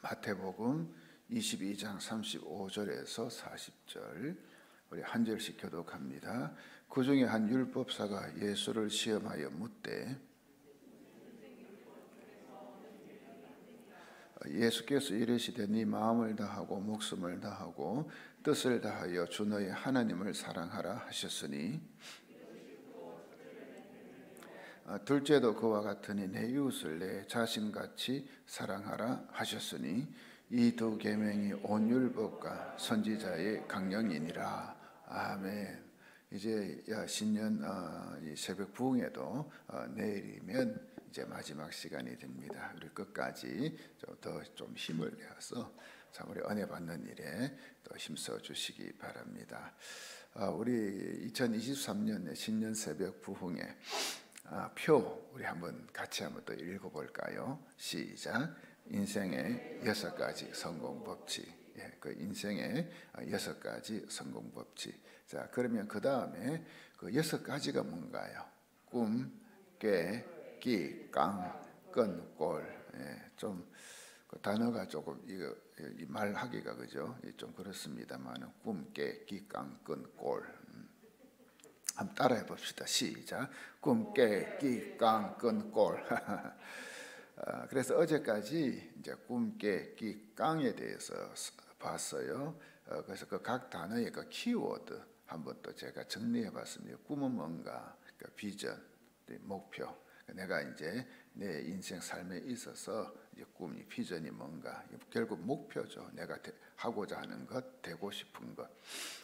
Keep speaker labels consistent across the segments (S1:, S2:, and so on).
S1: 마태복음 22장 35절에서 40절 우리 한 절씩 교독합니다. 그 중에 한 율법사가 예수를 시험하여 묻되 예수께서 이르시되 네 마음을 다하고 목숨을 다하고 뜻을 다하여 주 너의 하나님을 사랑하라 하셨으니 둘째도 그와 같으니 내 이웃을 내 자신같이 사랑하라 하셨으니 이 두 계명이 온 율법과 선지자의 강령이니라. 아멘. 이제 신년 이 새벽 부흥에도 내일이면 이제 마지막 시간이 됩니다. 우리 끝까지 좀 힘을 내어서 참 우리 은혜 받는 일에 또 힘써 주시기 바랍니다. 우리 2023년의 신년 새벽 부흥에 표 우리 같이 한번 또 읽어볼까요? 시작. 인생의 6가지 성공 법칙. 그 인생의 6가지 성공 법칙. 자, 그러면 그 다음에 그 6가지가 뭔가요? 꿈, 깨, 끼, 깡, 끈, 꼴. 좀 그 단어가 조금 이거 말하기가 그죠? 좀 그렇습니다만 꿈, 깨, 끼, 깡, 끈, 꼴. 한번 따라해 봅시다. 시작. 꿈, 깨, 끼, 깡, 끈, 꼴. 그래서 어제까지 이제 꿈, 깨, 끼, 깡에 대해서 봤어요. 그래서 그 각 단어의 그 키워드 한번 또 제가 정리해 봤습니다. 꿈은 뭔가? 그러니까 비전, 목표. 내가 이제 내 인생 삶에 있어서 이제 꿈이 비전이 뭔가? 결국 목표죠. 내가 하고자 하는 것, 되고 싶은 것.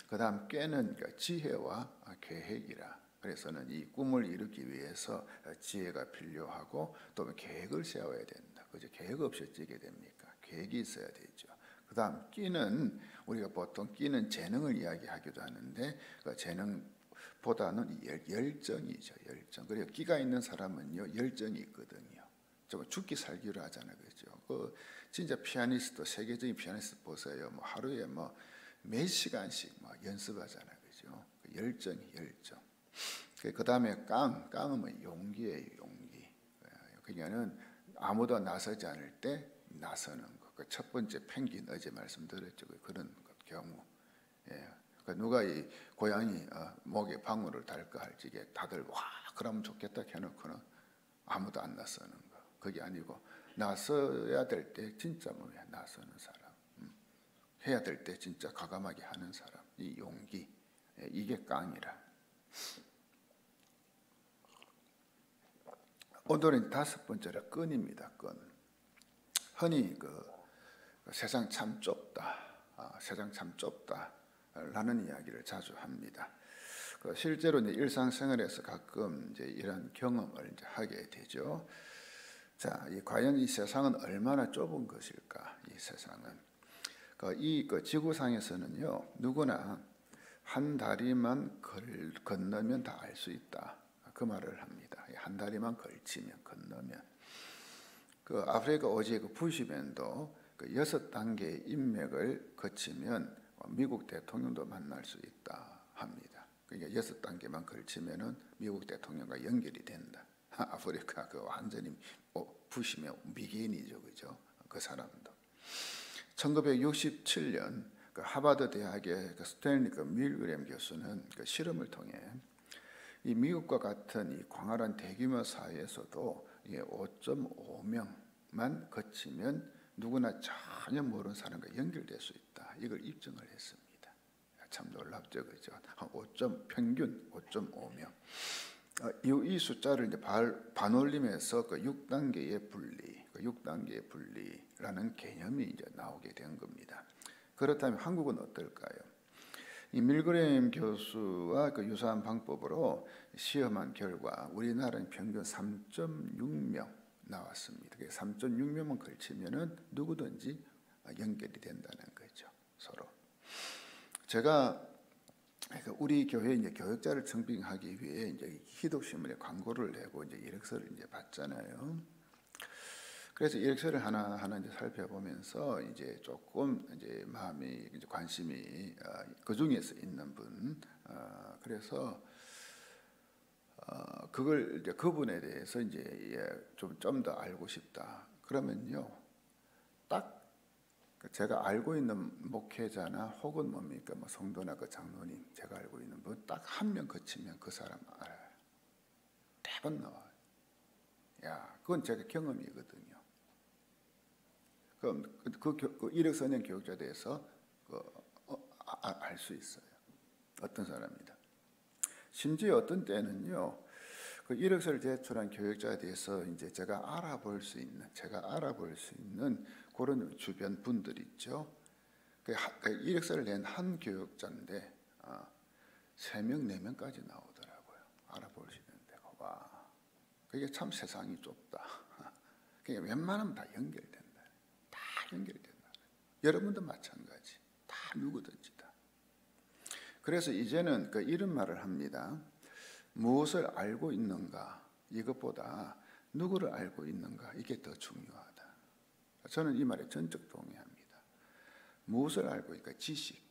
S1: 그다음 깨는 지혜와 계획이라. 그래서는 이 꿈을 이루기 위해서 지혜가 필요하고 또 계획을 세워야 된다. 그죠? 계획 없이 어찌게 됩니까? 계획이 있어야 되죠. 그다음 끼는 우리가 보통 끼는 재능을 이야기하기도 하는데 그 재능보다는 열정이죠. 열정. 그리고 끼가 있는 사람은요 열정이 있거든요. 좀 죽기 살기로 하잖아요, 그렇죠? 그 진짜 피아니스트, 세계적인 피아니스트 보세요. 뭐 하루에 몇 시간씩 연습하잖아요, 그렇죠? 그 열정이 열정. 그 다음에 깡은 뭐 용기예요, 용기. 그러니까는 아무도 나서지 않을 때 나서는 거. 그 첫 번째 펭귄 어제 말씀드렸죠, 그런 경우. 누가 이 고양이 목에 방울을 달까 할지게 다들 와 그러면 좋겠다 해놓고는 아무도 안 나서는 거. 그게 아니고 나서야 될 때 진짜 나서는 사람, 해야 될 때 진짜 과감하게 하는 사람, 이 용기, 이게 깡이라. 오늘은 5번째로 끈입니다. 끈. 흔히 세상 참 좁다, 세상 참 좁다라는 이야기를 자주 합니다. 실제로 이제 일상생활에서 가끔 이제 이런 경험을 이제 하게 되죠. 자, 과연 이 세상은 얼마나 좁은 것일까? 이 세상은 이 지구상에서는요 누구나 한 다리만 건너면 다 알 수 있다. 그 말을 합니다. 한 다리만 걸치면 건너면. 아프리카 오지의 부시맨도 6단계의 인맥을 거치면 미국 대통령도 만날 수 있다 합니다. 그러니까 6단계만 걸치면은 미국 대통령과 연결이 된다. 아프리카 완전히 부시맨 미개인이죠, 그죠? 그 사람도. 1967년 하버드 대학의 스탠리 밀그램 교수는 실험을 통해 이 미국과 같은 이 광활한 대규모 사회에서도 5.5명만 거치면 누구나 전혀 모르는 사람과 연결될 수 있다. 이걸 입증을 했습니다. 참 놀랍죠, 그죠? 평균 5.5명. 이 숫자를 이제 반올림해서 6단계의 분리, 6단계의 분리라는 개념이 이제 나오게 된 겁니다. 그렇다면 한국은 어떨까요? 이 밀그램 교수와 유사한 방법으로 시험한 결과 우리나라는 평균 3.6명 나왔습니다. 3.6명만 걸치면은 누구든지 연결이 된다는 거죠, 서로. 제가 우리 교회 이제 교역자를 청빙하기 위해 이제 희독신문에 광고를 내고 이제 이력서를 이제 받잖아요. 그래서 이력서를 하나 이제 살펴보면서 이제 조금 이제 마음이 이제 관심이 그 중에서 있는 분, 그래서 그걸 이제 그분에 대해서 이제 좀 더 알고 싶다. 그러면요, 딱 제가 알고 있는 목회자나 혹은 뭡니까 뭐 성도나 그 장로님 제가 알고 있는 분 딱 한 명 거치면 그 사람 알아요. 대번 나와요. 야, 그건 제가 경험이거든요. 그럼 그 이력서는 교육자에 대해서 알 수 있어요. 어떤 사람이다. 심지어 어떤 때는요, 그 이력서를 제출한 교육자에 대해서 이제 제가 알아볼 수 있는 그런 주변 분들 있죠. 그 이력서를 낸 한 교육자인데 3명, 4명까지 나오더라고요. 알아볼 수 있는 데가. 와, 그게 참 세상이 좁다. 그게 웬만하면 다 연결된다. 다 연결된다. 여러분도 마찬가지. 다 누구든지 다. 그래서 이제는 이런 말을 합니다. 무엇을 알고 있는가 이것보다 누구를 알고 있는가 이게 더 중요하다. 저는 이 말에 전적 동의합니다. 무엇을 알고 있는가 지식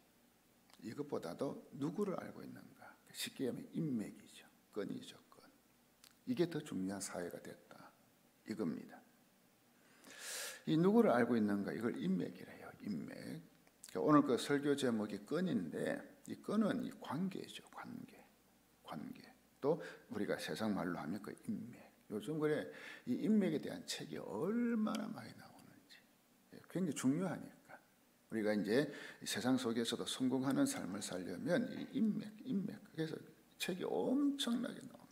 S1: 이것보다도 누구를 알고 있는가 쉽게 얘기하면 인맥이죠. 건이죠. 건. 이게 더 중요한 사회가 됐다. 이겁니다. 이 누구를 알고 있는가 이걸 인맥이라 해요. 인맥. 오늘 그 설교 제목이 건인데 이 건은 이 관계죠. 관계. 또 우리가 세상 말로 하면 그 인맥. 요즘 그래 이 인맥에 대한 책이 얼마나 많이 나오는지 굉장히 중요하니까 우리가 이제 세상 속에서도 성공하는 삶을 살려면 이 인맥. 그래서 책이 엄청나게 나옵니다.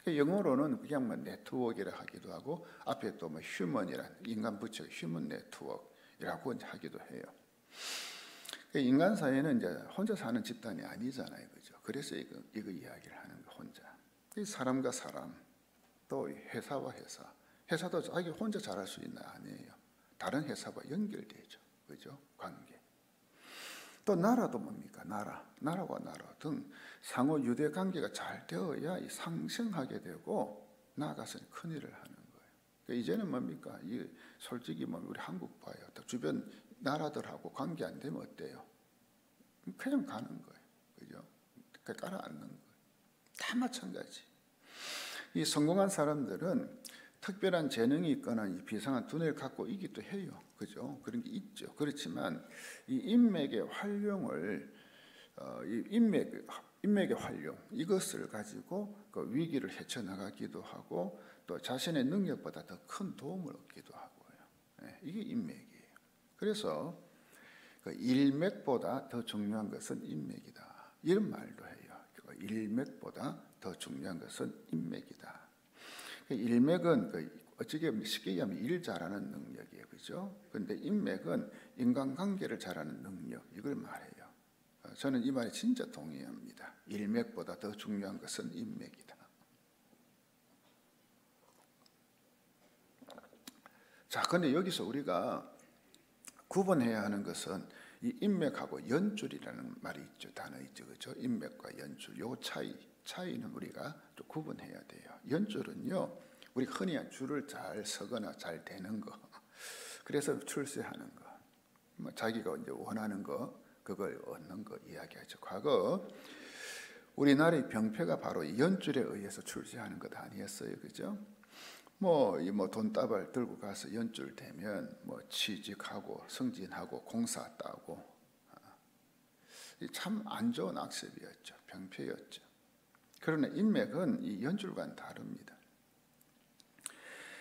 S1: 영어로는 그냥 뭐 네트워크이라 하기도 하고 앞에 또 뭐 휴먼이란 인간 부처 휴먼 네트워크이라고 하기도 해요. 인간 사회는 이제 혼자 사는 집단이 아니잖아요, 그죠? 그래서 이거 이야기를 하는 거 혼자. 사람과 사람, 또 회사와 회사도 자기 혼자 잘할 수 있는 아니에요. 다른 회사와 연결되죠, 그죠? 관계. 또 나라도 뭡니까? 나라와 나라 등 상호 유대 관계가 잘 되어야 상생하게 되고 나아가서는 큰 일을 하는 거예요. 그러니까 이제는 뭡니까? 솔직히 우리 한국 봐요. 주변 나라들하고 관계 안 되면 어때요? 그냥 가는 거예요. 그죠? 깔아앉는 거예요. 다 마찬가지. 이 성공한 사람들은 특별한 재능이 있거나 비상한 두뇌를 갖고 있기도 해요. 그죠? 그런 게 있죠. 그렇지만 이 인맥의 활용을 인맥의 활용 이것을 가지고 그 위기를 헤쳐나가기도 하고 또 자신의 능력보다 더 큰 도움을 얻기도 하고요. 이게 인맥이에요. 그래서 그 일맥보다 더 중요한 것은 인맥이다. 이런 말도 해요. 일맥보다 더 중요한 것은 인맥이다. 일맥은 어떻게 쉽게 얘기하면 일 잘하는 능력이에요, 그죠? 그런데 인맥은 인간관계를 잘하는 능력 이걸 말해요. 저는 이 말에 진짜 동의합니다. 일맥보다 더 중요한 것은 인맥이다. 자, 그런데 여기서 우리가 구분해야 하는 것은 이 인맥하고 연줄이라는 말이 있죠. 단어 있죠. 그렇죠? 인맥과 연줄. 요 차이는 우리가 좀 구분해야 돼요. 연줄은요. 우리 흔히 줄을 잘 서거나 잘 대는 거. 그래서 출세하는 거. 자기가 이제 원하는 거 그걸 얻는 거 이야기하죠. 과거 우리나라의 병폐가 바로 연줄에 의해서 출세하는 것 아니었어요. 그죠? 돈다발 들고 가서 연줄 되면 취직하고 승진하고 공사 따고 참 안 좋은 악습이었죠. 병폐였죠. 그러나 인맥은 이 연줄과는 다릅니다.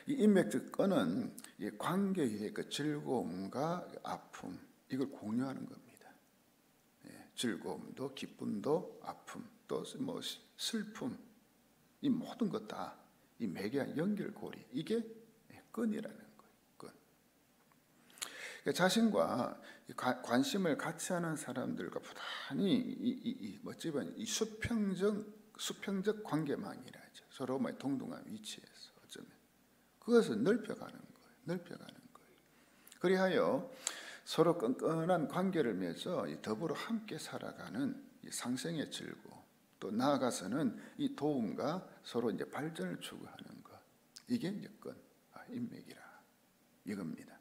S1: 이 인맥 끈은 이 관계의 그 즐거움과 아픔 이걸 공유하는 겁니다. 즐거움도 기쁨도 아픔 또 슬픔 이 모든 것 다 이 매개한 연결고리 이게 끈이라는 거예요. 끈. 그러니까 자신과 관심을 같이 하는 사람들과 부단히 이 수평적 관계망이라죠. 서로 동등한 위치에서 어쩌면 그것을 넓혀가는 거예요. 그리하여 서로 끈끈한 관계를 맺어 더불어 함께 살아가는 이 상생의 즐거움. 또 나아가서는 이 도움과 서로 이제 발전을 추구하는 것. 이게 이제 인맥이라 이겁니다.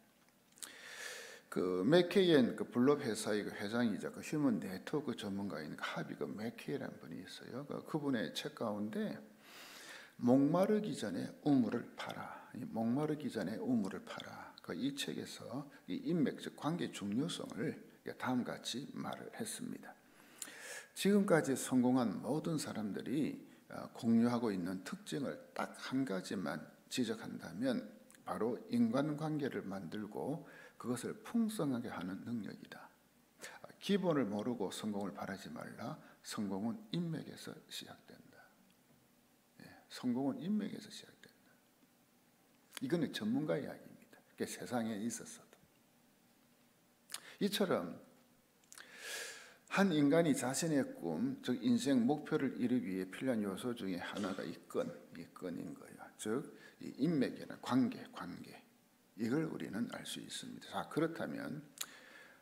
S1: 그 맥케이엔 그 블록 회사의 그 회장이자 그 휴먼 네트워크 전문가인 하비 그 맥케이라는 분이 있어요. 그분의 책 가운데 목마르기 전에 우물을 파라. 목마르기 전에 우물을 파라. 이 책에서 이 인맥, 즉 관계의 중요성을 다음과 같이 말을 했습니다. 지금까지 성공한 모든 사람들이 공유하고 있는 특징을 딱 한 가지만 지적한다면 바로 인간관계를 만들고 그것을 풍성하게 하는 능력이다. 기본을 모르고 성공을 바라지 말라. 성공은 인맥에서 시작된다. 성공은 인맥에서 시작된다. 이거는 전문가 이야기입니다. 세상에 있었어도. 이처럼 한 인간이 자신의 꿈, 즉 인생 목표를 이루기 위해 필요한 요소 중에 하나가 이 끈인 거예요. 즉 이 인맥이나 관계. 이걸 우리는 알 수 있습니다. 자, 그렇다면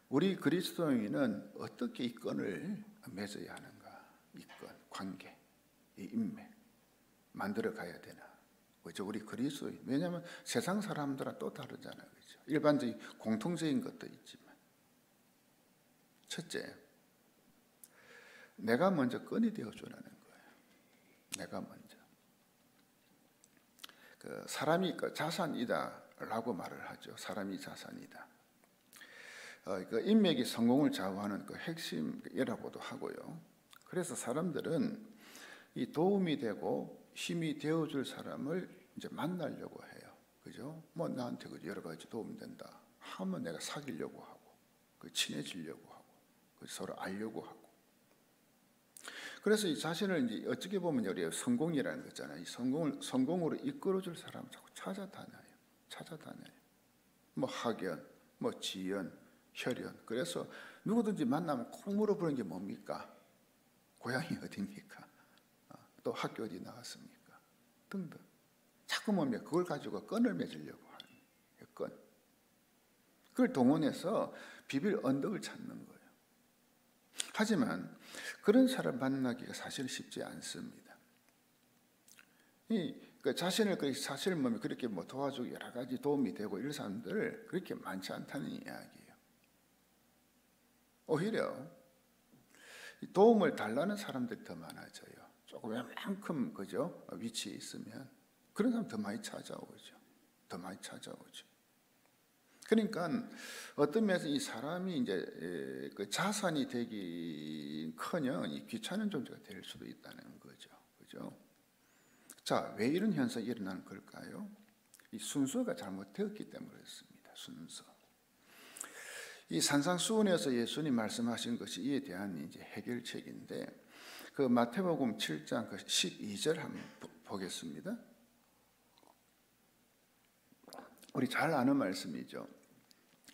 S1: 우리 그리스도인은 어떻게 이 끈을 맺어야 하는가? 이 끈, 관계, 이 인맥 만들어 가야 되나? 그렇죠? 우리 그리스도인. 왜냐하면 세상 사람들은 또 다르잖아요. 그렇죠? 일반적인 공통적인 것도 있지만. 첫째, 내가 먼저 끈이 되어주라는 거예요. 내가 먼저. 사람이 자산이다라고 말을 하죠. 사람이 자산이다. 인맥이 성공을 좌우하는 핵심이라고도 하고요. 그래서 사람들은 이 도움이 되고 힘이 되어줄 사람을 이제 만나려고 해요. 그죠? 뭐 나한테 여러 가지 도움이 된다 하면 내가 사귀려고 하고, 친해지려고 하고, 서로 알려고 하고. 그래서 이 자신을 이제 어떻게 보면 우리가 성공이라는 거잖아요. 이 성공으로 이끌어줄 사람을 자꾸 찾아다녀요. 뭐 학연, 뭐 지연, 혈연. 그래서 누구든지 만나면 꼭 물어보는 게 뭡니까? 고향이 어디입니까? 또 학교 어디 나왔습니까? 등등. 자꾸 뭡니까? 그걸 가지고 끈을 맺으려고 하는 끈. 그걸 동원해서 비빌 언덕을 찾는 거예요. 하지만 그런 사람 만나기가 사실 쉽지 않습니다. 자신을 사실 그렇게 도와주고 여러 가지 도움이 되고 이런 사람들 그렇게 많지 않다는 이야기예요. 오히려 도움을 달라는 사람들이 더 많아져요. 조금 웬만큼 그죠? 위치에 있으면 그런 사람 더 많이 찾아오죠. 그러니까 어떤 면에서 이 사람이 이제 자산이 되기커녕 이 귀찮은 존재가 될 수도 있다는 거죠. 그죠? 자, 왜 이런 현상이 일어나는 걸까요? 이 순서가 잘못되었기 때문에 그렇습니다. 순서. 이 산상수훈에서 예수님 말씀하신 것이 이에 대한 이제 해결책인데, 마태복음 7장 12절 한번 보겠습니다. 우리 잘 아는 말씀이죠.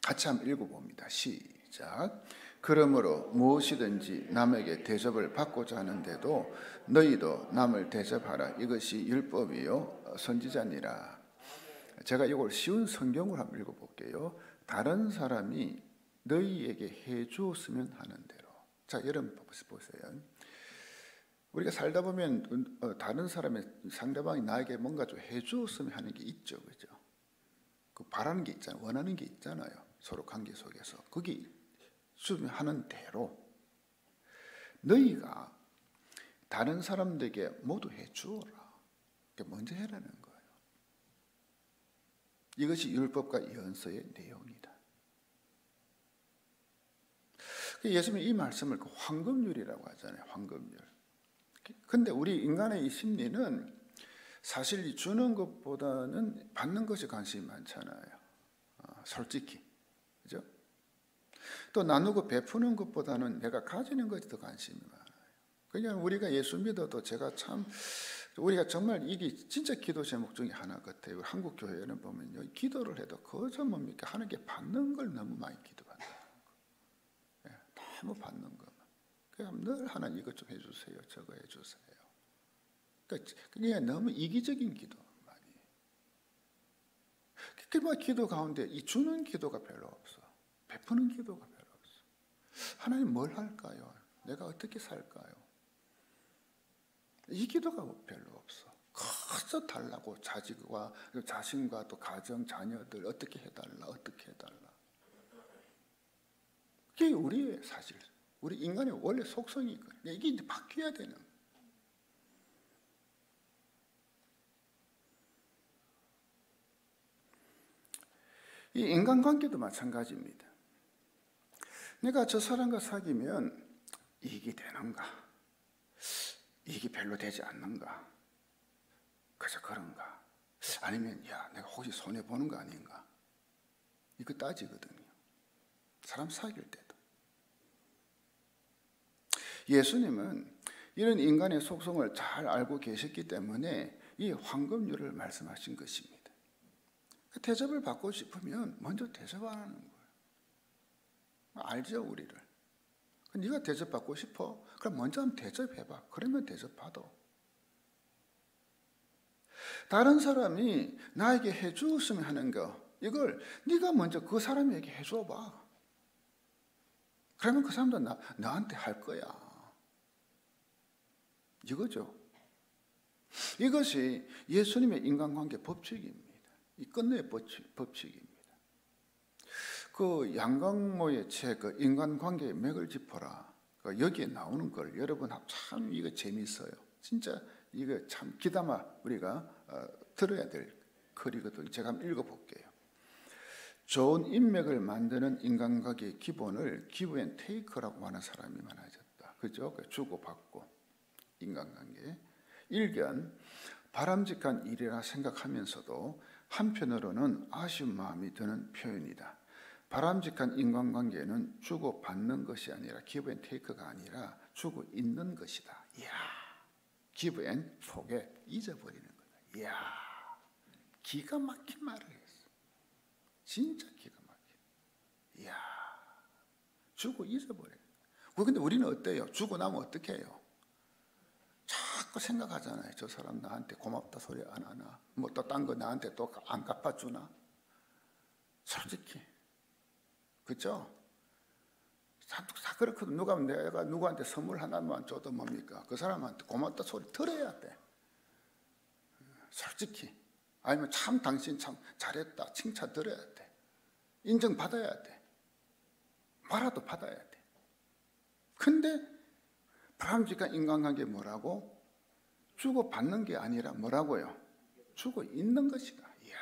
S1: 같이 한번 읽어봅니다. 시작. 그러므로 무엇이든지 남에게 대접을 받고자 하는데도 너희도 남을 대접하라. 이것이 율법이요 선지자니라. 제가 이걸 쉬운 성경으로 한번 읽어볼게요. 다른 사람이 너희에게 해주었으면 하는 대로. 자, 여러분 보세요. 우리가 살다 보면 다른 상대방이 나에게 뭔가 좀 해주었으면 하는 게 있죠, 그죠? 바라는 게 있잖아요. 원하는 게 있잖아요. 서로 관계 속에서. 거기 하는 대로 너희가 다른 사람들에게 모두 해주어라. 먼저 해라는 거예요. 이것이 율법과 연서의 내용이다. 예수님이 이 말씀을 황금률이라고 하잖아요. 황금률. 근데 우리 인간의 이 심리는 사실 이 주는 것보다는 받는 것에 관심이 많잖아요. 솔직히. 그죠? 또 나누고 베푸는 것보다는 내가 가지는 것에 더 관심이 많아요. 그냥 우리가 예수 믿어도 우리가 정말 이게 진짜 기도 제목 중에 하나 같아요. 한국 교회는 보면요. 기도를 해도 그저 뭡니까? 하나님께 받는 걸 너무 많이 기도한다는 거. 너무 받는 것만. 그냥 늘 하나님 이것 좀 해주세요. 저거 해주세요. 그러니까 너무 이기적인 기도 많이. 그 기도 가운데 이 주는 기도가 별로 없어. 베푸는 기도가 별로 없어. 하나님 뭘 할까요? 내가 어떻게 살까요? 이 기도가 별로 없어. 커서 달라고 자신과 또 가정, 자녀들 어떻게 해달라. 그게 우리의 사실, 우리 인간의 원래 속성이거든요. 이게 이제 바뀌어야 되는 거예요. 이 인간관계도 마찬가지입니다. 내가 저 사람과 사귀면 이익이 되는가? 이익이 별로 되지 않는가? 그저 그런가? 아니면 내가 혹시 손해보는 거 아닌가? 이거 따지거든요. 사람 사귈 때도. 예수님은 이런 인간의 속성을 잘 알고 계셨기 때문에 이 황금률을 말씀하신 것입니다. 대접을 받고 싶으면 먼저 대접하는 거예요. 알죠, 우리를. 네가 대접받고 싶어? 그럼 먼저 한번 대접해봐. 그러면 대접받아. 다른 사람이 나에게 해주었으면 하는 거, 이걸 네가 먼저 그 사람에게 해줘봐. 그러면 그 사람도 나한테 할 거야. 이거죠. 이것이 예수님의 인간관계 법칙입니다. 이 끝내의 법칙입니다. 그 양강모의 책 인간관계의 맥을 짚어라. 여기에 나오는 걸 여러분 참 이거 재미있어요. 진짜 이거 참 귀담아 우리가 들어야 될 글이거든요. 제가 한번 읽어볼게요. 좋은 인맥을 만드는 인간관계의 기본을 기브 앤 테이크라고 하는 사람이 많아졌다. 그죠? 주고받고 인간관계. 일견 바람직한 일이라 생각하면서도 한편으로는 아쉬운 마음이 드는 표현이다. 바람직한 인간관계는 주고받는 것이 아니라 기브 앤 테이크가 아니라 주고 있는 것이다. 이야, 기브 앤 포겟, 잊어버리는 거다. 이야, 기가 막힌 말을 했어. 진짜 기가 막힌. 이야, 주고 잊어버려. 근데 우리는 어때요? 주고 나면 어떻게 해요? 자꾸 생각하잖아요. 저 사람 나한테 고맙다 소리 안 하나? 뭐 또 딴 거 나한테 또 안 갚아주나? 솔직히. 그렇죠? 다 그렇거든. 내가 누구한테 선물 하나만 줘도 뭡니까? 그 사람한테 고맙다 소리 들어야 돼. 솔직히. 아니면 참 당신 참 잘했다 칭찬 들어야 돼. 인정받아야 돼. 말아도 받아야 돼. 근데 바람직한 인간관계 뭐라고? 주고 받는 게 아니라 뭐라고요? 주고 있는 것이다. 이야.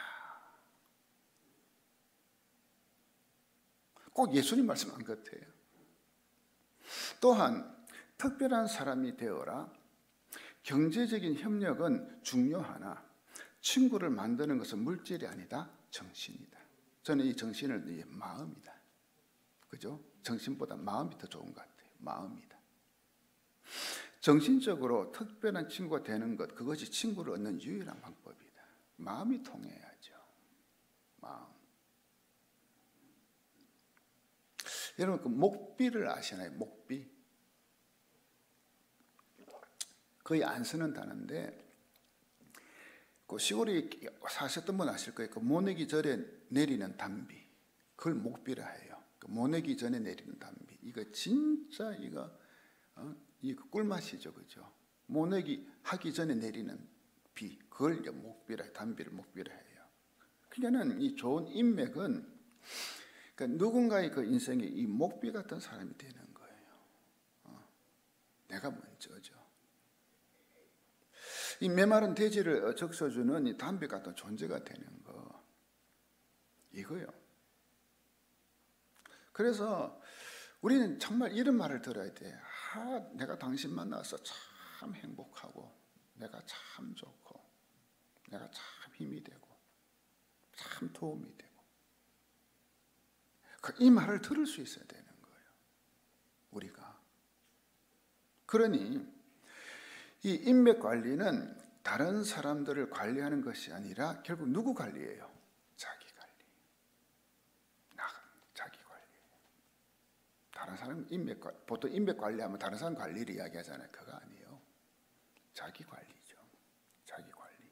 S1: 꼭 예수님 말씀한 것 같아요. 또한 특별한 사람이 되어라. 경제적인 협력은 중요하나 친구를 만드는 것은 물질이 아니다. 정신이다. 저는 이 정신을 마음이다. 그죠? 정신보다 마음이 더 좋은 것 같아요. 마음이다. 정신적으로 특별한 친구가 되는 것, 그것이 친구를 얻는 유일한 방법이다. 마음이 통해야죠. 마음. 여러분 그 목비를 아시나요? 목비. 거의 안 쓰는 단어인데 그 시골에 사셨던 분 아실 거예요. 그 모내기 전에 내리는 단비. 그걸 목비라 해요. 그 모내기 전에 내리는 단비. 이거 진짜 이거 꿀맛이죠, 그죠? 모내기 하기 전에 내리는 비. 그걸 이제 목비라, 단비를 목비라 해요. 그러니까는 이 좋은 인맥은 그러니까 누군가의 그 인생에 이 목비 같은 사람이 되는 거예요. 내가 먼저죠. 이 메마른 대지를 적셔주는 이 담비 같은 존재가 되는 거. 이거요. 그래서 우리는 정말 이런 말을 들어야 돼. 내가 당신 만나서 참 행복하고, 내가 참 좋고, 내가 참 힘이 되고, 참 도움이 되고. 이 말을 들을 수 있어야 되는 거예요. 우리가. 그러니 이 인맥 관리는 다른 사람들을 관리하는 것이 아니라 결국 누구 관리예요? 자기 관리. 자기 관리. 다른 사람 보통 인맥 관리하면 다른 사람 관리를 이야기하잖아요. 그거 아니에요. 자기 관리죠. 자기 관리.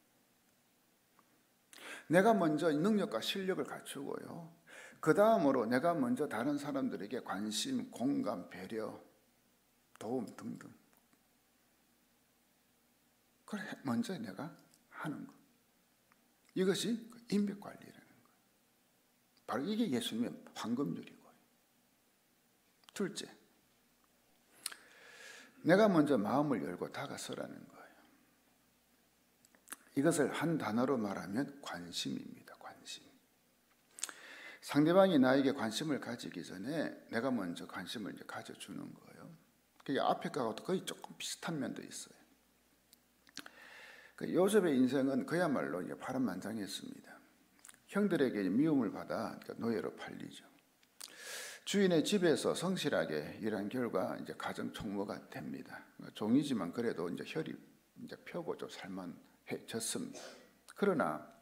S1: 내가 먼저 능력과 실력을 갖추고요. 그 다음으로 내가 먼저 다른 사람들에게 관심, 공감, 배려, 도움 등등. 그래 먼저 내가 하는 것. 이것이 인맥 관리라는 거예요. 바로 이게 예수님의 황금률이고요. 둘째, 내가 먼저 마음을 열고 다가서라는 거예요. 이것을 한 단어로 말하면 관심입니다. 관심. 상대방이 나에게 관심을 가지기 전에 내가 먼저 관심을 이제 가져주는 거예요. 그게 앞에 거하고 거의 조금 비슷한 면도 있어요. 요셉의 인생은 그야말로 이제 파란만장했습니다. 형들에게 미움을 받아 노예로 팔리죠. 주인의 집에서 성실하게 일한 결과 이제 가정 총무가 됩니다. 종이지만 그래도 이제 혈이 이제 펴고 좀 살만해졌습니다. 그러나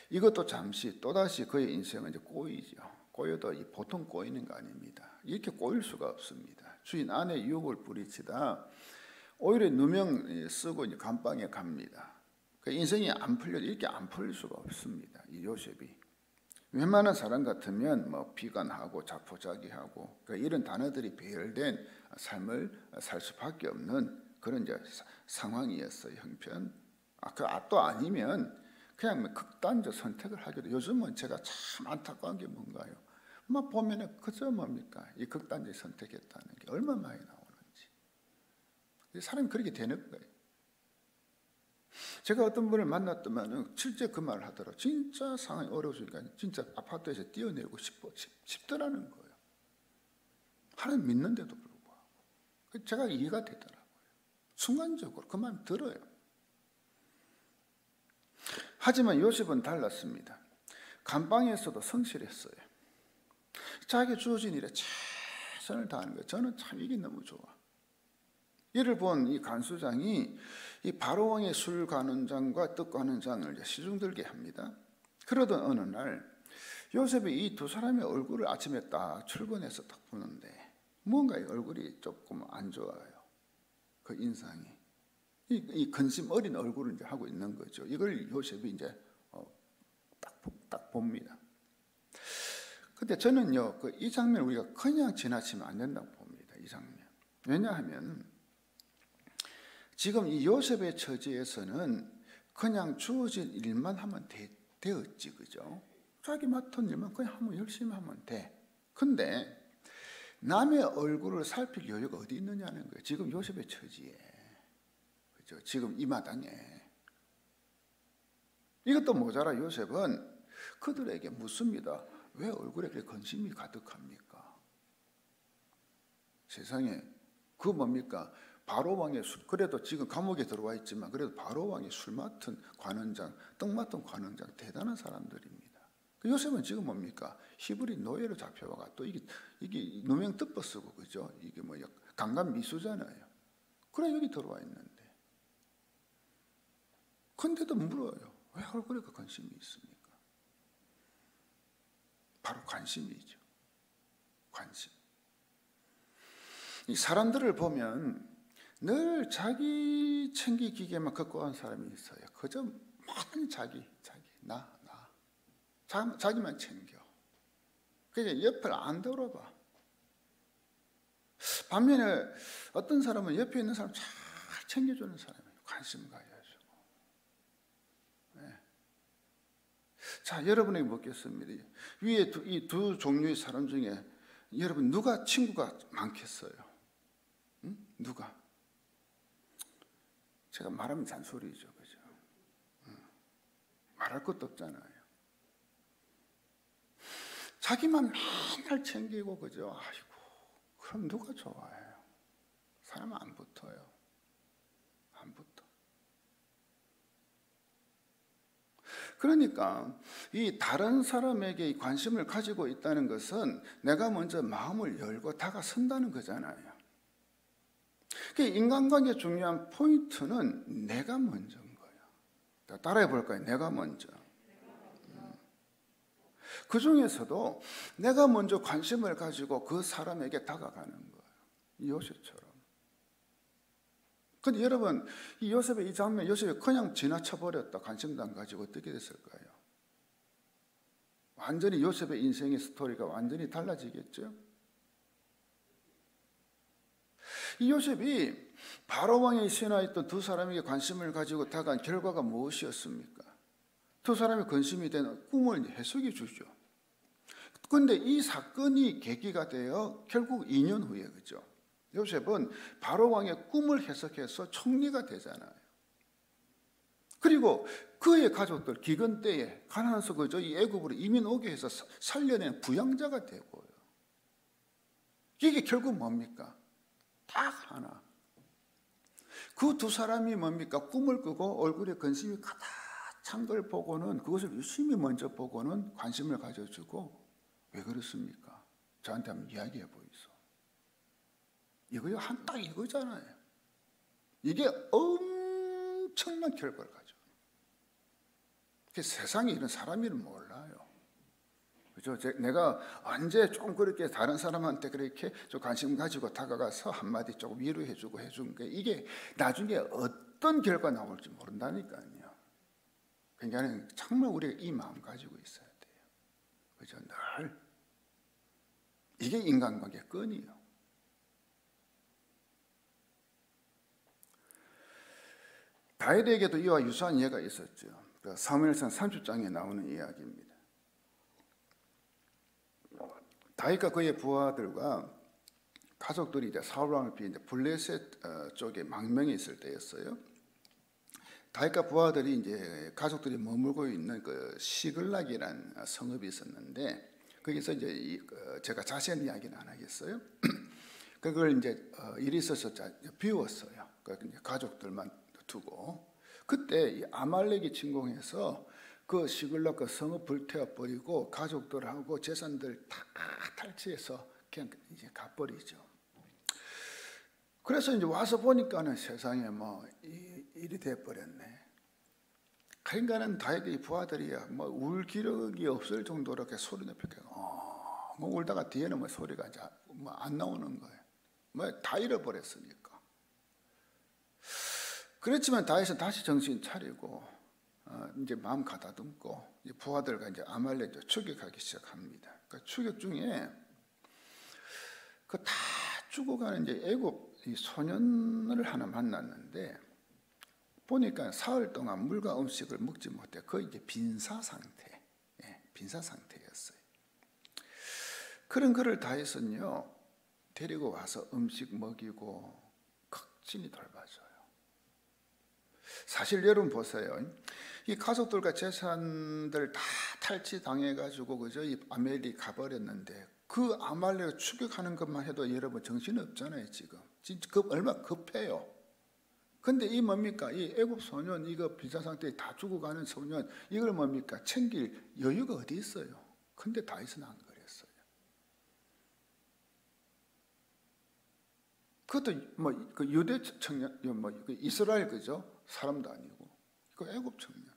S1: 이것도 잠시 또다시 그의 인생은 이제 꼬이죠. 꼬여도 보통 꼬이는 거 아닙니다. 이렇게 꼬일 수가 없습니다. 주인 아내 유혹을 뿌리치다 오히려 누명 쓰고 이제 감방에 갑니다. 인생이 안 풀려도 이렇게 안 풀릴 수가 없습니다. 이 요셉이 웬만한 사람 같으면 뭐 비관하고 자포자기하고 이런 단어들이 배열된 삶을 살 수밖에 없는 그런 이제 상황이었어요. 형편. 또 아니면 그냥 극단적 선택을 하기도. 요즘은 제가 참 안타까운 게 뭔가요? 막 보면은 그저 뭡니까? 이 극단적 선택했다는 게 얼마나 많이 나오는지. 사람이 그렇게 되는 거예요. 제가 어떤 분을 만났더만은 실제 그 말을 하더라고요. 진짜 상황이 어려우니까 진짜 아파트에서 뛰어내리고 싶더라는 거예요. 하나님 믿는데도 불구하고. 제가 이해가 되더라고요. 순간적으로 그 마음이 들어요. 하지만 요셉은 달랐습니다. 감방에서도 성실했어요. 자기 주어진 일에 최선을 다하는 거예요. 저는 참 이게 너무 좋아. 이를 본 이 간수장이 이 바로왕의 술 관원장과 떡 관원장을 시중들게 합니다. 그러던 어느 날 요셉이 이 두 사람의 얼굴을 아침에 딱 출근해서 딱 보는데 뭔가 이 얼굴이 조금 안 좋아요. 그 인상이. 이 근심 어린 얼굴을 이제 하고 있는 거죠. 이걸 요셉이 이제 딱 봅니다. 근데 저는요, 이 장면 우리가 그냥 지나치면 안 된다고 봅니다. 이 장면. 왜냐하면 지금 이 요셉의 처지에서는 그냥 주어진 일만 하면 되었지, 그죠? 자기 맡은 일만 그냥 하면 열심히 하면 돼. 근데 남의 얼굴을 살필 여유가 어디 있느냐는 거예요. 지금 요셉의 처지에. 그죠? 지금 이 마당에. 이것도 모자라 요셉은 그들에게 묻습니다. 왜 얼굴에 그렇게 근심이 가득합니까? 세상에 그 뭡니까? 바로왕의 술, 그래도 지금 감옥에 들어와 있지만 그래도 바로왕의 술 맡은 관원장, 떡 맡은 관원장 대단한 사람들입니다. 요셉은 지금 뭡니까? 히브리 노예로 잡혀와가 또 이게 누명 뜯어 쓰고 그죠? 이게 뭐 강간 미수잖아요. 그래 여기 들어와 있는데. 근데도 물어요. 왜 얼굴에 그 관심이 있습니까? 바로 관심이죠. 관심. 이 사람들을 보면 늘 자기 챙기기에만 걷고한 사람이 있어요. 그저 모든 자기, 나. 자기만 챙겨. 그냥 옆을 안 돌아봐. 반면에 어떤 사람은 옆에 있는 사람 잘 챙겨주는 사람이에요. 관심 가져주고. 네. 자, 여러분에게 묻겠습니다. 위에 이 두 종류의 사람 중에 여러분 누가 친구가 많겠어요? 응? 누가? 제가 말하면 잔소리죠, 그죠? 말할 것도 없잖아요. 자기만 맨날 챙기고, 그죠? 아이고, 그럼 누가 좋아해요? 사람은 안 붙어요. 안 붙어. 그러니까 이 다른 사람에게 관심을 가지고 있다는 것은 내가 먼저 마음을 열고 다가선다는 거잖아요. 인간관계 중요한 포인트는 내가 먼저인 거예요. 따라해 볼까요? 내가 먼저. 그 중에서도 내가 먼저 관심을 가지고 그 사람에게 다가가는 거예요. 이 요셉처럼. 근데 여러분, 이 요셉의 이 장면, 요셉이 그냥 지나쳐버렸다. 관심도 안 가지고 어떻게 됐을까요? 완전히 요셉의 인생의 스토리가 완전히 달라지겠죠? 이 요셉이 바로왕의 신하에 있던 두 사람에게 관심을 가지고 다가간 결과가 무엇이었습니까? 두 사람이 근심이 되는 꿈을 해석해 주죠. 그런데 이 사건이 계기가 되어 결국 2년 후에, 그죠? 요셉은 바로왕의 꿈을 해석해서 총리가 되잖아요. 그리고 그의 가족들 기근 때에 가나안에서 그저 이 애굽으로 이민 오게 해서 살려낸 부양자가 되고요. 이게 결국 뭡니까? 딱 하나. 그 두 사람이 뭡니까? 꿈을 꾸고 얼굴에 근심이 가득 찬 걸 보고는 그것을 유심히 먼저 보고는 관심을 가져주고 왜 그렇습니까? 저한테 한번 이야기해 보이소. 이거요 딱 이거잖아요. 이게 엄청난 결과를 가져. 세상에 이런 사람 이름 몰라요. 그죠? 내가 언제 좀 그렇게 다른 사람한테 그렇게 좀 관심 가지고 다가가서 한마디 조금 위로해주고 해준 게 이게 나중에 어떤 결과 나올지 모른다니까요. 그러니까 정말 우리가 이 마음 가지고 있어야 돼요. 그죠? 늘 이게 인간관계의 끈이에요. 다윗에게도 이와 유사한 예가 있었죠. 사무엘상 30장에 나오는 이야기입니다. 다윗과 그의 부하들과 가족들이 이제 사울 왕을 피해 블레셋 쪽에 망명에 있을 때였어요. 다윗과 부하들이 이제 가족들이 머물고 있는 그 시글락이라는 성읍이 있었는데 거기서 이제 제가 자세한 이야기는 안 하겠어요. 그걸 이제 일이 있어서 비웠어요. 가족들만 두고 그때 이 아말렉이 침공해서 그 시글락 그 성읍 불태워 버리고 가족들하고 재산들 다 탈취해서 그냥 이제 가버리죠. 그래서 이제 와서 보니까는 세상에 뭐 일이 돼 버렸네. 그러니까는 다윗의 부하들이야 뭐 울 기력이 없을 정도로 이렇게 소리 높여 뭐 울다가 뒤에는 뭐 소리가 이제 뭐 안 나오는 거예요. 뭐 다 잃어버렸으니까. 그렇지만 다윗은 다시 정신 차리고 이제 마음 가다듬고 이제 부하들과 이제 아말렉을 추격하기 시작합니다. 그 추격 중에 그 다 죽어가는 이제 애굽 이 소년을 하나 만났는데 보니까 사흘 동안 물과 음식을 먹지 못해 거의 이제 빈사 상태, 빈사 상태였어요. 그런 그를 다윗은요 데리고 와서 음식 먹이고 극진히 돌봐줘요. 사실 여러분 보세요. 이 가족들과 재산들 다 탈취당해가지고 그저 이 아멜이 가버렸는데 그 아말렉을 추격하는 것만 해도 여러분 정신 없잖아요 지금. 진짜 얼마나 급해요. 근데 이 뭡니까? 이 애굽 소년 이거 비자 상태에 다 죽어가는 소년 이걸 뭡니까? 챙길 여유가 어디 있어요? 근데 다윗은 안 그랬어요. 그것도 뭐 그 유대 청년 뭐 그 이스라엘 그죠? 사람도 아니고 그 애굽 청년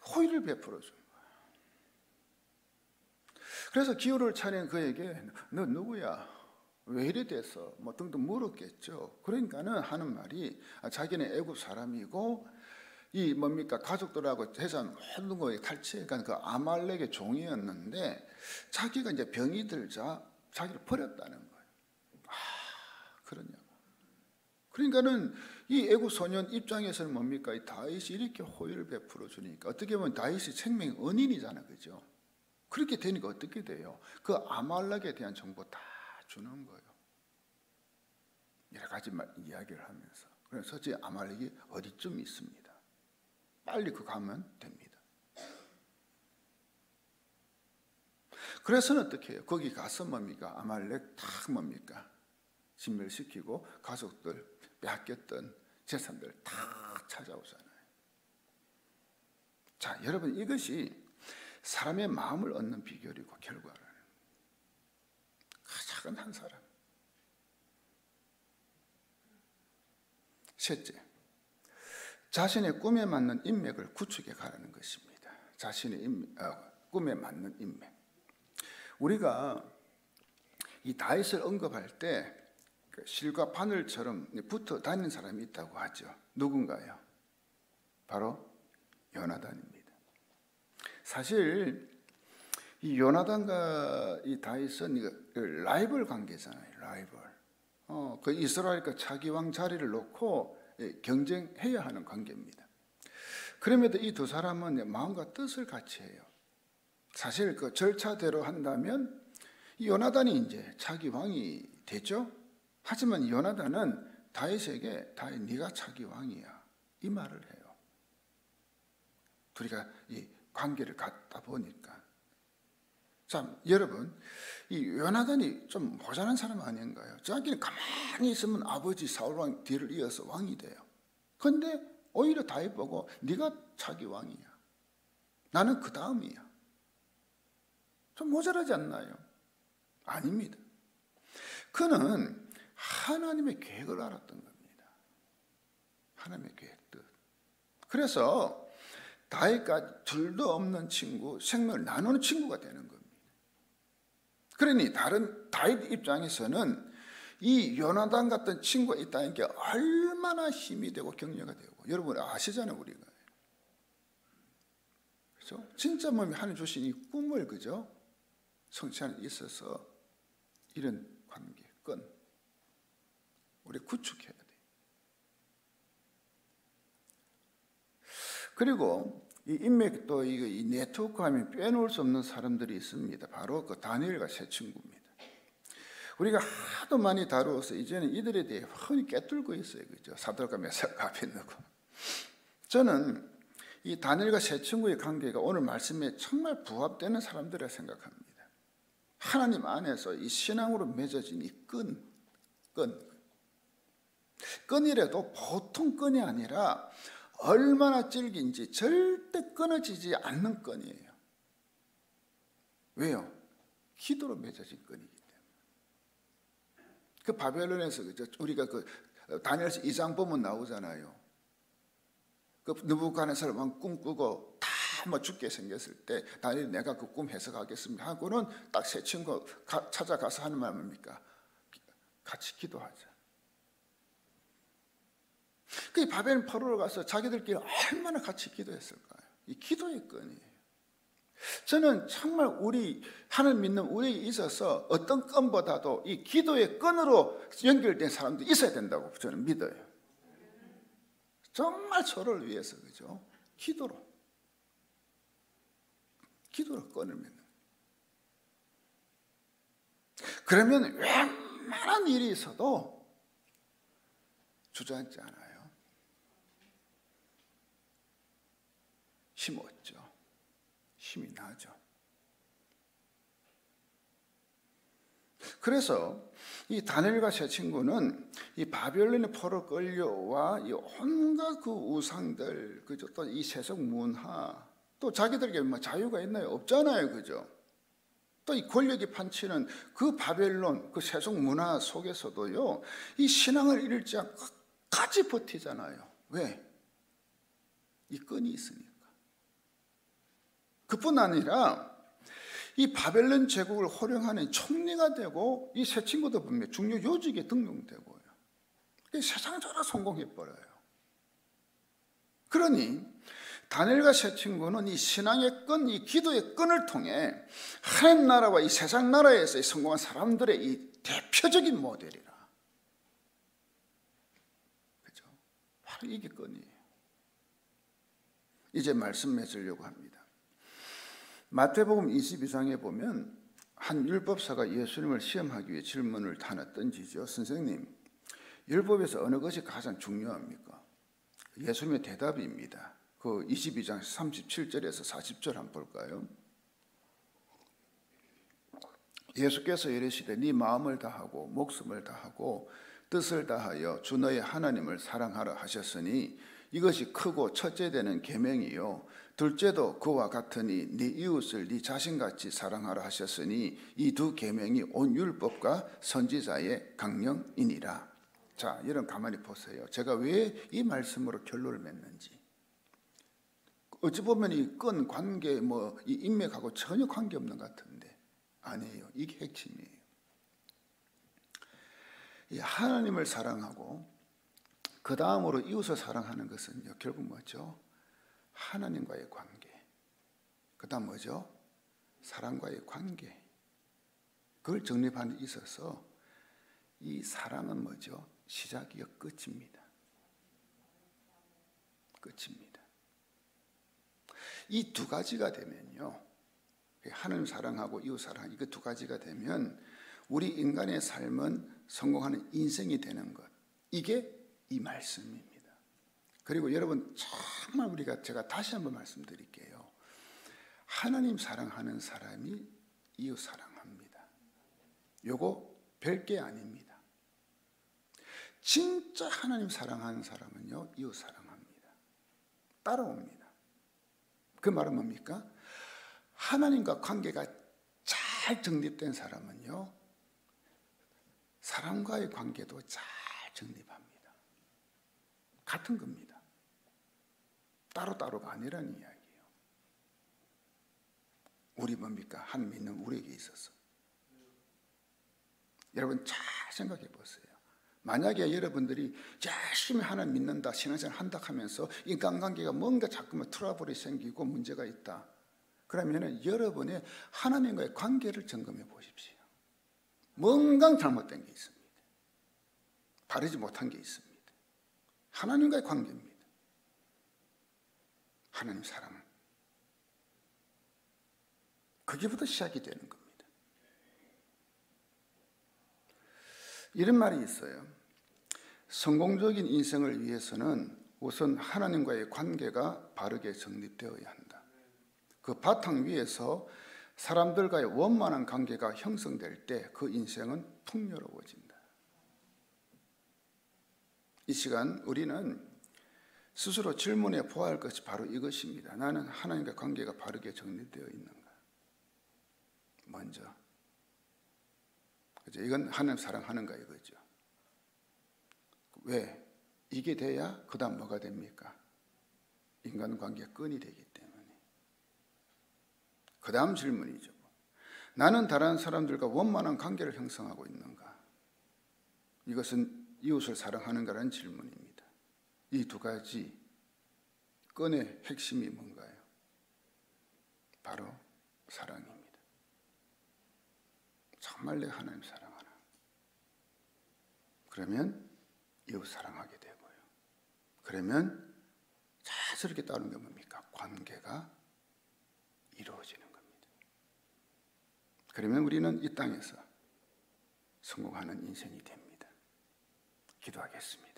S1: 호의를 베풀어 준 거예요. 그래서 기호를 차린 그에게 너 누구야? 왜 이래 됐어? 뭐 등등 물었겠죠. 그러니까는 하는 말이 자기는 애굽 사람이고 이 뭡니까 가족들하고 재산 모든 거에 탈취해간 그 아말렉의 종이었는데 자기가 이제 병이 들자 자기를 버렸다는 거예요. 그러냐고. 그러니까는 이 애굽 소년 입장에서는 뭡니까 이 다윗이 이렇게 호의를 베풀어 주니까 어떻게 보면 다윗이 생명 은인이잖아, 그죠? 그렇게 되니까 어떻게 돼요? 그 아말렉에 대한 정보 다 주는 거예요. 여러 가지 이야기를 하면서. 그래서 제 아말렉이 어디쯤 있습니다. 빨리 그 가면 됩니다. 그래서는 어떻게 해요? 거기 가서 뭡니까? 아말렉 딱 뭡니까? 진멸시키고 가족들 빼앗겼던 재산들 다 찾아오잖아요. 자, 여러분 이것이 사람의 마음을 얻는 비결이고 결과를 작은 한 사람. 셋째, 자신의 꿈에 맞는 인맥을 구축해 가라는 것입니다. 자신의 꿈에 맞는 인맥. 우리가 이 다윗을 언급할 때 실과 바늘처럼 붙어 다니는 사람이 있다고 하죠. 누군가요? 바로 요나단입니다. 사실 이 요나단과 이 다윗은 라이벌 관계잖아요. 라이벌. 그 이스라엘과 차기 왕 자리를 놓고 경쟁해야 하는 관계입니다. 그럼에도 이 두 사람은 마음과 뜻을 같이 해요. 사실 그 절차대로 한다면 이 요나단이 이제 차기 왕이 되죠. 하지만 요나단은 다윗에게 다윗 네가 차기 왕이야 이 말을 해요. 둘이가 이 관계를 갖다 보니까. 자, 여러분, 이 요나단이 좀 모자란 사람 아닌가요? 자기는 가만히 있으면 아버지 사울왕 뒤를 이어서 왕이 돼요. 근데 오히려 다윗 보고 네가 차기 왕이야. 나는 그 다음이야. 좀 모자라지 않나요? 아닙니다. 그는 하나님의 계획을 알았던 겁니다. 하나님의 계획 뜻. 그래서 다윗과 둘도 없는 친구, 생명을 나누는 친구가 되는 겁니다. 그러니 다른 다윗 입장에서는 이 요나단 같은 친구가 있다는 게 얼마나 힘이 되고 격려가 되고, 여러분 아시잖아요, 우리가. 그렇죠? 진짜 몸이 하나님 주신 이 꿈을, 그죠? 성취하는 데 있어서 이런 관계, 끈 우리 구축해야 돼. 그리고 이 인맥 또 이 네트워크 하면 빼놓을 수 없는 사람들이 있습니다. 바로 그 다니엘과 세 친구입니다. 우리가 하도 많이 다루어서 이제는 이들에 대해 흔히 깨뚫고 있어요. 그죠? 사드락과 메삭과 아벳느고. 저는 이 다니엘과 세 친구의 관계가 오늘 말씀에 정말 부합되는 사람들이라 생각합니다. 하나님 안에서 이 신앙으로 맺어진 이 끈이라도 보통 끈이 아니라 얼마나 질긴지 절대 끊어지지 않는 끈이에요. 왜요? 기도로 맺어진 끈이기 때문에. 그 바벨론에서 우리가 그 다니엘서 2장 보면 나오잖아요. 그 느부갓네살 왕 꿈꾸고 다 뭐 죽게 생겼을 때 다니엘 내가 그 꿈 해석하겠습니다 하고는 딱 세 친구 찾아가서 하는 말 뭡니까? 같이 기도하자. 그 바벨론 포로로 가서 자기들끼리 얼마나 같이 기도했을까요? 이 기도의 끈이에요. 저는 정말 우리 하나님 믿는 우리에게 있어서 어떤 끈보다도 이 기도의 끈으로 연결된 사람들이 있어야 된다고 저는 믿어요. 정말 서로를 위해서, 그죠? 기도로 끈을 맺는. 그러면 웬만한 일이 있어도 주저앉지 않아요. 힘 얻죠. 힘이 나죠. 그래서 이 다니엘과 세 친구는 이 바벨론의 포로 끌려와 이 온갖 그 우상들, 그죠? 또 이 세속 문화, 또 자기들에게 뭐 자유가 있나요? 없잖아요, 그죠? 또 이 권력이 판치는 그 바벨론, 그 세속 문화 속에서도요, 이 신앙을 잃지 않고 끝까지 버티잖아요. 왜? 이 끈이 있으니까. 그뿐 아니라 이 바벨론 제국을 호령하는 총리가 되고 이 세 친구도 보면 중요 요직에 등용되고요. 세상적으로 성공해버려요. 그러니 다니엘과 세 친구는 이 신앙의 끈, 이 기도의 끈을 통해 하나님 나라와 이 세상 나라에서 성공한 사람들의 이 대표적인 모델이라. 그죠? 바로 이게 끈이에요. 이제 말씀 맺으려고 합니다. 마태복음 22장에 보면 한 율법사가 예수님을 시험하기 위해 질문을 하나 던지죠. 선생님, 율법에서 어느 것이 가장 중요합니까? 예수님의 대답입니다. 그 22장 37절에서 40절 한번 볼까요? 예수께서 이르시되 네 마음을 다하고 목숨을 다하고 뜻을 다하여 주 너의 하나님을 사랑하라 하셨으니 이것이 크고 첫째 되는 계명이요 둘째도 그와 같으니 네 이웃을 네 자신같이 사랑하라 하셨으니 이 두 계명이 온 율법과 선지자의 강령이니라. 자, 여러분 가만히 보세요. 제가 왜 이 말씀으로 결론을 맺는지. 어찌 보면 이 끈 관계 이 인맥하고 전혀 관계없는 것 같은데 아니에요. 이게 핵심이에요. 이 하나님을 사랑하고 그 다음으로 이웃을 사랑하는 것은요, 결국 뭐죠? 하나님과의 관계. 그 다음 뭐죠? 사랑과의 관계. 그걸 정립하는 데 있어서 이 사랑은 뭐죠? 시작이요, 끝입니다. 끝입니다. 이 두 가지가 되면요, 하나님 사랑하고 이웃 사랑, 이거 두 가지가 되면 우리 인간의 삶은 성공하는 인생이 되는 것. 이게 이 말씀입니다. 그리고 여러분 정말 제가 다시 한번 말씀드릴게요. 하나님 사랑하는 사람이 이웃 사랑합니다. 요거 별게 아닙니다. 진짜 하나님 사랑하는 사람은요, 이웃 사랑합니다. 따라옵니다. 그 말은 뭡니까? 하나님과 관계가 잘 정립된 사람은요, 사람과의 관계도 잘 정립합니다. 같은 겁니다. 따로따로가 아니라는 이야기예요. 우리 뭡니까? 하나님 믿는 우리에게 있어서. 여러분 잘 생각해 보세요. 만약에 여러분들이 열심히 하나님 믿는다, 신앙생활 한다 하면서 인간관계가 뭔가 자꾸만 트러블이 생기고 문제가 있다. 그러면 여러분의 하나님과의 관계를 점검해 보십시오. 뭔가 잘못된 게 있습니다. 바르지 못한 게 있습니다. 하나님과의 관계입니다. 하나님 사랑. 거기부터 시작이 되는 겁니다. 이런 말이 있어요. 성공적인 인생을 위해서는 우선 하나님과의 관계가 바르게 정립되어야 한다. 그 바탕 위에서 사람들과의 원만한 관계가 형성될 때 그 인생은 풍요로워진다. 이 시간 우리는 스스로 질문해 보아야 할 것이 바로 이것입니다. 나는 하나님과 관계가 바르게 정립되어 있는가? 먼저. 그죠? 이건 하나님 사랑하는가 이거죠. 왜? 이게 돼야 그 다음 뭐가 됩니까? 인간관계가 끈이 되기 때문에. 그 다음 질문이죠. 나는 다른 사람들과 원만한 관계를 형성하고 있는가? 이것은 이웃을 사랑하는가라는 질문입니다. 이 두 가지 끈의 핵심이 뭔가요? 바로 사랑입니다. 정말 내가 하나님 사랑하나? 그러면 이웃 사랑하게 되고요. 그러면 자연스럽게 따르는 게 뭡니까? 관계가 이루어지는 겁니다. 그러면 우리는 이 땅에서 성공하는 인생이 됩니다. 기도하겠습니다.